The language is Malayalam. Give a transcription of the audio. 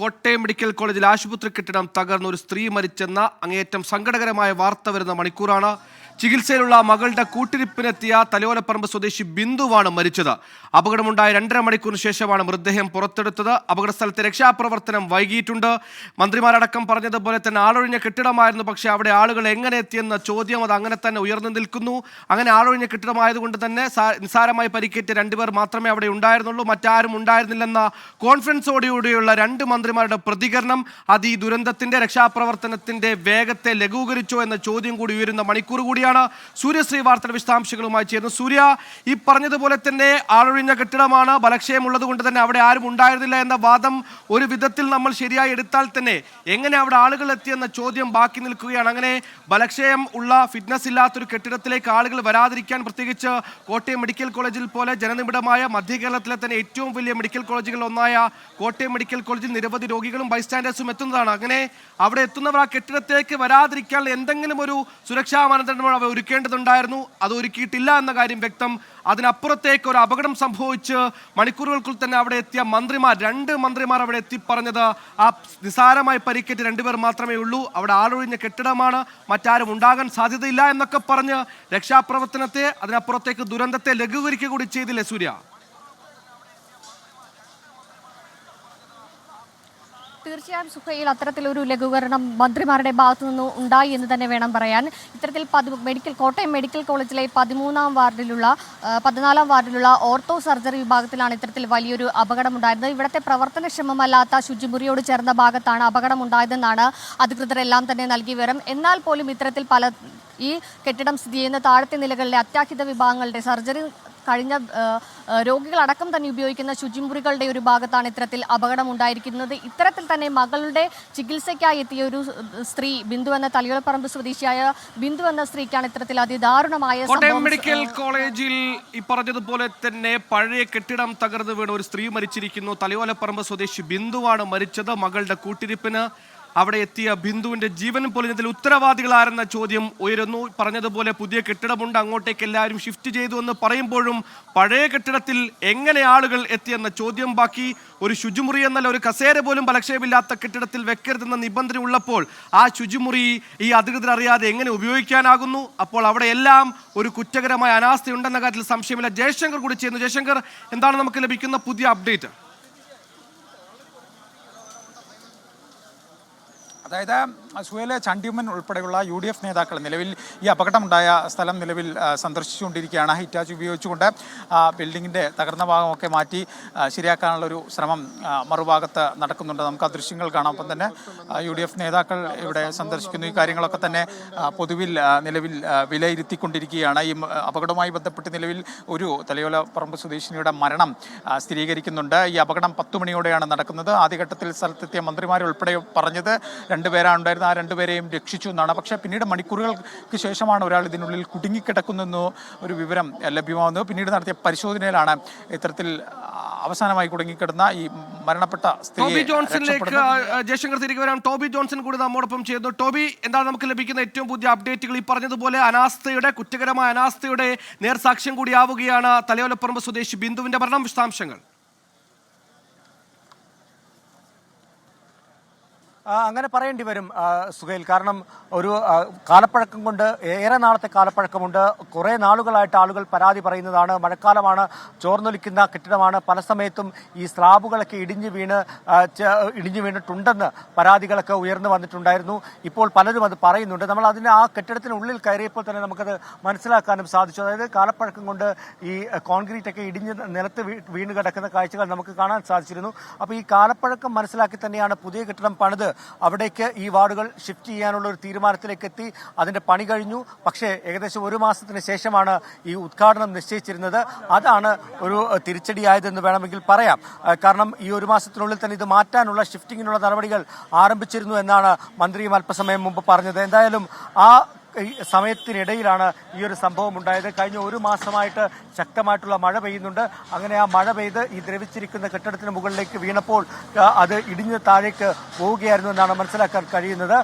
കോട്ടയം മെഡിക്കൽ കോളേജിൽ ആശുപത്രി കെട്ടിടം തകർന്ന് ഒരു സ്ത്രീ മരിച്ചെന്ന അങ്ങേയറ്റം സങ്കടകരമായ വാർത്ത വരുന്ന മണിക്കൂറാണ്. ചികിത്സയിലുള്ള മകളുടെ കൂട്ടിരിപ്പിനെത്തിയ തലയോലപ്പറമ്പ് സ്വദേശി ബിന്ദുവാണ് മരിച്ചത്. അപകടമുണ്ടായ 2.5 മണിക്കൂറിന് ശേഷമാണ് മൃതദേഹം പുറത്തെടുത്തത്. അപകട സ്ഥലത്തെ രക്ഷാപ്രവർത്തനം വൈകിയിട്ടുണ്ട്. മന്ത്രിമാരടക്കം പറഞ്ഞതുപോലെ തന്നെ ആളൊഴിഞ്ഞ കെട്ടിടമായിരുന്നു. പക്ഷേ അവിടെ ആളുകൾ എങ്ങനെ എത്തിയെന്ന ചോദ്യം അത് അങ്ങനെ തന്നെ ഉയർന്നു നിൽക്കുന്നു. അങ്ങനെ ആളൊഴിഞ്ഞ കെട്ടിടമായതുകൊണ്ട് തന്നെ നിസ്സാരമായി പരിക്കേറ്റ 2 പേർ മാത്രമേ അവിടെ ഉണ്ടായിരുന്നുള്ളൂ, മറ്റാരും ഉണ്ടായിരുന്നില്ലെന്ന കോൺഫിഡൻസോടുകൂടിയുള്ള 2 മന്ത്രിമാരുടെ പ്രതികരണം അത് ഈ ദുരന്തത്തിന്റെ രക്ഷാപ്രവർത്തനത്തിന്റെ വേഗത്തെ ലഘൂകരിച്ചോ എന്ന ചോദ്യം കൂടി ഉയരുന്ന മണിക്കൂർ കൂടിയാണ്. സൂര്യശ്രീ വാർത്തയുടെ വിശദാംശങ്ങളുമായി ചേരുന്നു. സൂര്യ, ഈ പറഞ്ഞതുപോലെ തന്നെ ആളൊഴിഞ്ഞ കെട്ടിടമാണ്, ബലക്ഷയമുള്ളത് കൊണ്ട് തന്നെ അവിടെ ആരും ഉണ്ടായിരുന്നില്ല എന്ന വാദം ഒരു വിധത്തിൽ നമ്മൾ ശരിയായി എടുത്താൽ തന്നെ എങ്ങനെ അവിടെ ആളുകൾ എത്തിയെന്ന ചോദ്യം ബാക്കി നിൽക്കുകയാണ്. അങ്ങനെ ബലക്ഷയം ഉള്ള ഫിറ്റ്നസ് ഇല്ലാത്തൊരു കെട്ടിടത്തിലേക്ക് ആളുകൾ വരാതിരിക്കാൻ, പ്രത്യേകിച്ച് കോട്ടയം മെഡിക്കൽ കോളേജിൽ പോലെ ജനനിബിഡമായ മധ്യ കേരളത്തിലെ തന്നെ ഏറ്റവും വലിയ മെഡിക്കൽ കോളേജുകളിൽ ഒന്നായ കോട്ടയം മെഡിക്കൽ കോളേജിൽ നിരവധി രോഗികളും ബൈസ്റ്റാൻഡേഴ്സും എത്തുന്നതാണ്. അങ്ങനെ അവിടെ എത്തുന്നവർ ആ കെട്ടിടത്തിലേക്ക് വരാതിരിക്കാൻ എന്തെങ്കിലും ഒരു സുരക്ഷാ മാനദണ്ഡം അവ ഒരുക്കേണ്ടതുണ്ടായിരുന്നു. അത് ഒരുക്കിയിട്ടില്ല എന്ന കാര്യം വ്യക്തം. അതിനപ്പുറത്തേക്ക് ഒരു അപകടം സംഭവിച്ച് മണിക്കൂറുകൾക്കുള്ളിൽ തന്നെ അവിടെ എത്തിയ മന്ത്രിമാർ, 2 മന്ത്രിമാർ അവിടെ എത്തി പറഞ്ഞത് ആ നിസാരമായി പരിക്കേറ്റ് 2 പേർ മാത്രമേ ഉള്ളൂ, അവിടെ ആളൊഴിഞ്ഞ കെട്ടിടമാണ്, മറ്റാരും ഉണ്ടാകാൻ സാധ്യതയില്ല എന്നൊക്കെ പറഞ്ഞ് രക്ഷാപ്രവർത്തനത്തെ, അതിനപ്പുറത്തേക്ക് ദുരന്തത്തെ ലഘൂകരിക്കുക കൂടി ചെയ്തില്ലേ സൂര്യ? തീർച്ചയായും സുഹൈൽ, അത്തരത്തിലൊരു ലഘൂകരണം മന്ത്രിമാരുടെ ഭാഗത്തു നിന്ന് ഉണ്ടായി എന്ന് തന്നെ വേണം പറയാൻ. ഇത്തരത്തിൽ കോട്ടയം മെഡിക്കൽ കോളേജിലെ 14ാം വാർഡിലുള്ള ഓർത്തോ സർജറി വിഭാഗത്തിലാണ് ഇത്തരത്തിൽ വലിയൊരു അപകടമുണ്ടായിരുന്നത്. ഇവിടുത്തെ പ്രവർത്തനക്ഷമമല്ലാത്ത ശുചിമുറിയോട് ചേർന്ന ഭാഗത്താണ് അപകടമുണ്ടായതെന്നാണ് അധികൃതരെല്ലാം തന്നെ നൽകിയ വിവരം. എന്നാൽ പോലും ഇത്തരത്തിൽ ഈ കെട്ടിടം സ്ഥിതി ചെയ്യുന്ന താഴത്തെ നിലകളിലെ അത്യാഹിത വിഭാഗങ്ങളുടെ സർജറി കഴിഞ്ഞ രോഗികളടക്കം തന്നെ ഉപയോഗിക്കുന്ന ശുചിമുറികളുടെ ഒരു ഭാഗത്താണ് ഇത്തരത്തിൽ അപകടമുണ്ടായിരിക്കുന്നത്. ഇത്തരത്തിൽ തന്നെ മകളുടെ ചികിത്സയ്ക്കായി എത്തിയ ഒരു സ്ത്രീ, ബിന്ദു എന്ന തലയോലപ്പറമ്പ് സ്വദേശിയായ ബിന്ദു എന്ന സ്ത്രീക്കാണ് ഇത്തരത്തിൽ അതിദാരുണമായ കോട്ടയം മെഡിക്കൽ കോളേജിൽ ഈ പറഞ്ഞതുപോലെ തന്നെ പഴയ കെട്ടിടം തകർന്നു വീണ് ഒരു സ്ത്രീ മരിച്ചിരിക്കുന്നു. തലയോലപ്പറമ്പ് സ്വദേശി ബിന്ദുവാണ് മരിച്ചത്. മകളുടെ കൂട്ടിരിപ്പിന് അവിടെ എത്തിയ ബിന്ദുവിന്റെ ജീവനും പൊലിഞ്ഞതിൽ ഉത്തരവാദികളാരെന്ന ചോദ്യം ഉയരുന്നു. പറഞ്ഞതുപോലെ പുതിയ കെട്ടിടമുണ്ട്, അങ്ങോട്ടേക്ക് എല്ലാവരും ഷിഫ്റ്റ് ചെയ്തു എന്ന് പറയുമ്പോഴും പഴയ കെട്ടിടത്തിൽ എങ്ങനെ ആളുകൾ എത്തിയെന്ന ചോദ്യം ബാക്കി. ഒരു ശുചിമുറി എന്നല്ല, ഒരു കസേര പോലും ബലക്ഷയമില്ലാത്ത കെട്ടിടത്തിൽ വെക്കരുതെന്ന നിബന്ധന ഉള്ളപ്പോൾ ആ ശുചിമുറി ഈ അധികൃതർ അറിയാതെ എങ്ങനെ ഉപയോഗിക്കാനാകുന്നു? അപ്പോൾ അവിടെ എല്ലാം ഒരു കുറ്റകരമായ അനാസ്ഥയുണ്ടെന്ന കാര്യത്തിൽ സംശയമില്ല. ജയശങ്കർ കൂടി ചെയ്യുന്നു. ജയശങ്കർ, എന്താണ് നമുക്ക് ലഭിക്കുന്ന പുതിയ അപ്ഡേറ്റ്? അതായത് സുഹേലെ, ചണ്ടിയുമ്മൻ ഉൾപ്പെടെയുള്ള UDF നേതാക്കൾ നിലവിൽ ഈ അപകടമുണ്ടായ സ്ഥലം നിലവിൽ സന്ദർശിച്ചുകൊണ്ടിരിക്കുകയാണ്. ഹിറ്റാച്ച് ഉപയോഗിച്ചുകൊണ്ട് ബിൽഡിങ്ങിൻ്റെ തകർന്ന ഭാഗമൊക്കെ മാറ്റി ശരിയാക്കാനുള്ളൊരു ശ്രമം മറുഭാഗത്ത് നടക്കുന്നുണ്ട്. നമുക്ക് ആ ദൃശ്യങ്ങൾ കാണാം. ഒപ്പം തന്നെ UDF നേതാക്കൾ ഇവിടെ സന്ദർശിക്കുന്നു. ഈ കാര്യങ്ങളൊക്കെ തന്നെ പൊതുവിൽ നിലവിൽ വിലയിരുത്തിക്കൊണ്ടിരിക്കുകയാണ്. ഈ അപകടവുമായി ബന്ധപ്പെട്ട് നിലവിൽ ഒരു തലയോലപ്പറമ്പ് സ്വദേശിനിയുടെ മരണം സ്ഥിരീകരിക്കുന്നുണ്ട്. ഈ അപകടം 10 മണിയോടെയാണ് നടക്കുന്നത്. ആദ്യഘട്ടത്തിൽ സ്ഥലത്തെത്തിയ മന്ത്രിമാരുൾപ്പെടെ പറഞ്ഞത് 2 പേരാണ് ഉണ്ടായിരുന്നത്. ആ 2 പേരെയും രക്ഷിച്ചു എന്നാണ്. പക്ഷേ പിന്നീട് മണിക്കൂറുകൾക്ക് ശേഷമാണ് ഒരാൾ ഇതിനുള്ളിൽ കുടുങ്ങിക്കിടക്കുന്നെന്നോ ഒരു വിവരം ലഭ്യമാവുന്നത്. പിന്നീട് നടത്തിയ പരിശോധനയിലാണ് ഇത്തരത്തിൽ അവസാനമായി കുടുങ്ങിക്കിടന്ന ഈ മരണപ്പെട്ട ടോബി ജോൺസണിലേക്ക് ജയശങ്കർ തിരികെ വരാം. ടോബി ജോൺസൺ കൂടി നമ്മോടൊപ്പം ചെയ്യുന്നു. ടോബി, എന്താണ് നമുക്ക് ലഭിക്കുന്ന ഏറ്റവും പുതിയ അപ്ഡേറ്റുകൾ? ഈ പറഞ്ഞതുപോലെ കുറ്റകരമായ അനാസ്ഥയുടെ നേർസാക്ഷ്യം കൂടിയാവുകയാണ് തലയോലപ്പറമ്പ് സ്വദേശി ബിന്ദുവിന്റെ മരണം. വിശദാംശങ്ങൾ? അങ്ങനെ പറയേണ്ടി വരും സുഹൈൽ. കാരണം ഒരു കാലപ്പഴക്കം കൊണ്ട്, ഏറെ നാളത്തെ കാലപ്പഴക്കമുണ്ട്. കുറേ നാളുകളായിട്ട് ആളുകൾ പരാതി പറയുന്നതാണ്. മഴക്കാലമാണ്, ചോർന്നൊലിക്കുന്ന കെട്ടിടമാണ്, പല സമയത്തും ഈ സ്ലാബുകളൊക്കെ ഇടിഞ്ഞു വീണിട്ടുണ്ടെന്ന് പരാതികളൊക്കെ ഉയർന്നു വന്നിട്ടുണ്ടായിരുന്നു. ഇപ്പോൾ പലരും അത് പറയുന്നുണ്ട്. നമ്മൾ ആ കെട്ടിടത്തിനുള്ളിൽ കയറിയപ്പോൾ തന്നെ നമുക്കത് മനസ്സിലാക്കാനും സാധിച്ചു. അതായത് കാലപ്പഴക്കം കൊണ്ട് ഈ കോൺക്രീറ്റ് ഒക്കെ ഇടിഞ്ഞ് നിലത്ത് വീണ് കിടക്കുന്ന കാഴ്ചകൾ നമുക്ക് കാണാൻ സാധിച്ചിരുന്നു. അപ്പോൾ ഈ കാലപ്പഴക്കം മനസ്സിലാക്കി തന്നെയാണ് പുതിയ കെട്ടിടം പണിത് അവിടേക്ക് ഈ വാർഡുകൾ ഷിഫ്റ്റ് ചെയ്യാനുള്ള ഒരു തീരുമാനത്തിലേക്ക് എത്തി. അതിന്റെ പണി കഴിഞ്ഞു. പക്ഷേ ഏകദേശം 1 മാസത്തിന് ശേഷമാണ് ഈ ഉദ്ഘാടനം നിശ്ചയിച്ചിരുന്നത്. അതാണ് ഒരു തിരിച്ചടിയായതെന്ന് വേണമെങ്കിൽ പറയാം. കാരണം ഈ 1 മാസത്തിനുള്ളിൽ തന്നെ ഇത് മാറ്റാനുള്ള, ഷിഫ്റ്റിങ്ങിനുള്ള നടപടികൾ ആരംഭിച്ചിരുന്നു എന്നാണ് മന്ത്രിയും അല്പസമയം മുമ്പ് പറഞ്ഞത്. എന്തായാലും ആ സമയത്തിനിടയിലാണ് ഈ ഒരു സംഭവം ഉണ്ടായത്. കഴിഞ്ഞ 1 മാസമായിട്ട് ശക്തമായിട്ടുള്ള മഴ പെയ്യുന്നുണ്ട്. അങ്ങനെ ആ മഴ പെയ്ത് ഈ ദ്രവിച്ചിരിക്കുന്ന കെട്ടിടത്തിന് മുകളിലേക്ക് വീണപ്പോൾ അത് ഇടിഞ്ഞ് താഴേക്ക് പോവുകയായിരുന്നു എന്നാണ് മനസ്സിലാക്കാൻ കഴിയുന്നത്.